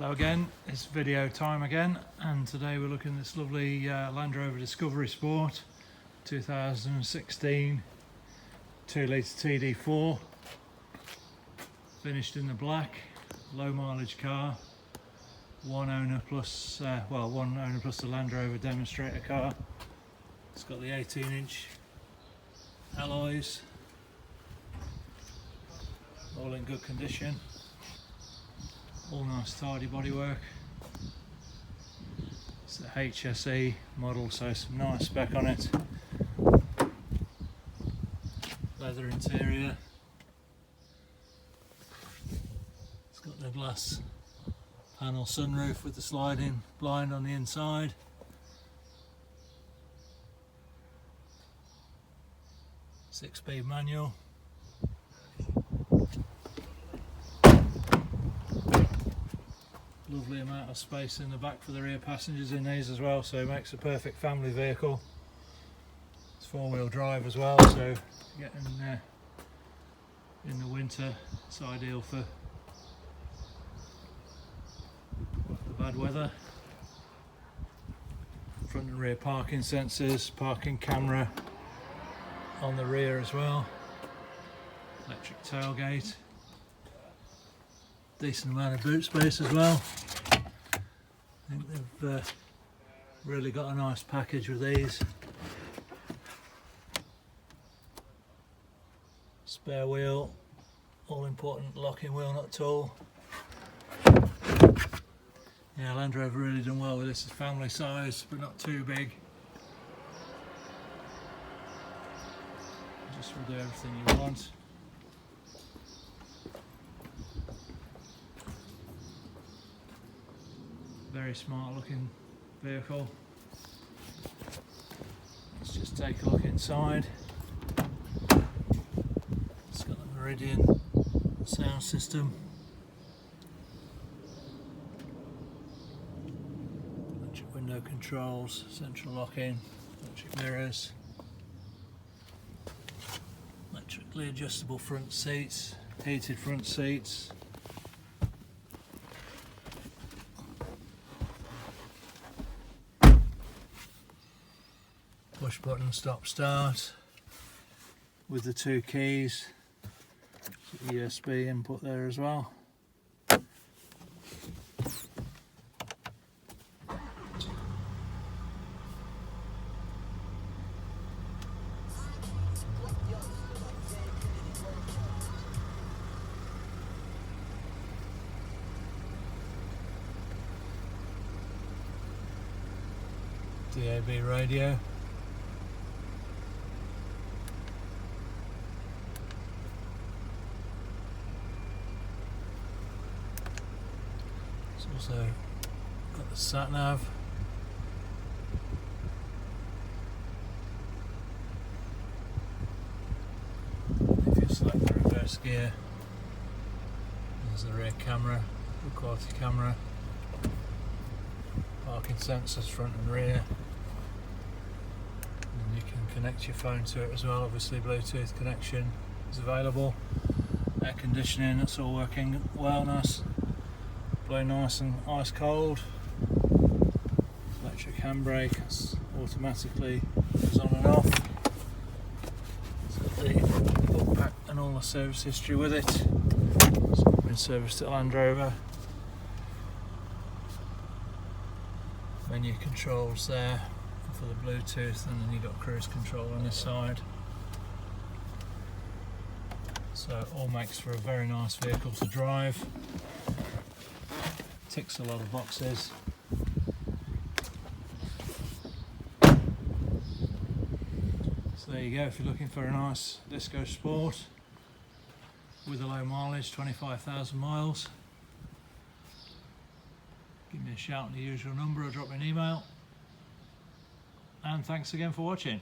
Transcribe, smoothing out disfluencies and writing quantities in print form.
Hello again, it's video time again, and today we're looking at this lovely Land Rover Discovery Sport 2016 2-litre TD4, finished in the black, low mileage car, one owner plus the Land Rover demonstrator car. It's got the 18-inch alloys, all in good condition. All nice tidy bodywork. It's the HSE model, so some nice spec on it. Leather interior. It's got the glass panel sunroof with the sliding blind on the inside. Six-speed manual. Lovely amount of space in the back for the rear passengers in these as well, so it makes a perfect family vehicle. It's four-wheel drive as well, so getting in the winter it's ideal for the bad weather. Front and rear parking sensors, parking camera on the rear as well, electric tailgate. Decent amount of boot space as well. I think they've really got a nice package with these. Spare wheel, all important locking wheel nut tool. Yeah, Land Rover really done well with this. It's family size but not too big. Just will do everything you want. Very smart looking vehicle. Let's just take a look inside. It's got the Meridian sound system. Electric window controls, central locking, electric mirrors, electrically adjustable front seats, heated front seats. Push button stop start with the two keys, USB input there as well. DAB radio. It's also got the sat nav. If you select the reverse gear, there's the rear camera, good quality camera, parking sensors front and rear, and you can connect your phone to it as well. Obviously Bluetooth connection is available. Air conditioning, that's all working well, nice. Blow nice and ice cold. Electric handbrake, it's automatically goes on and off. It's got the book pack and all the service history with it. It's been serviced at Land Rover. Menu controls there for the Bluetooth, and then you've got cruise control on this side. So it all makes for a very nice vehicle to drive. Ticks a lot of boxes. So there you go, if you're looking for a nice Disco Sport with a low mileage, 25,000 miles, give me a shout on the usual number or drop me an email. And thanks again for watching.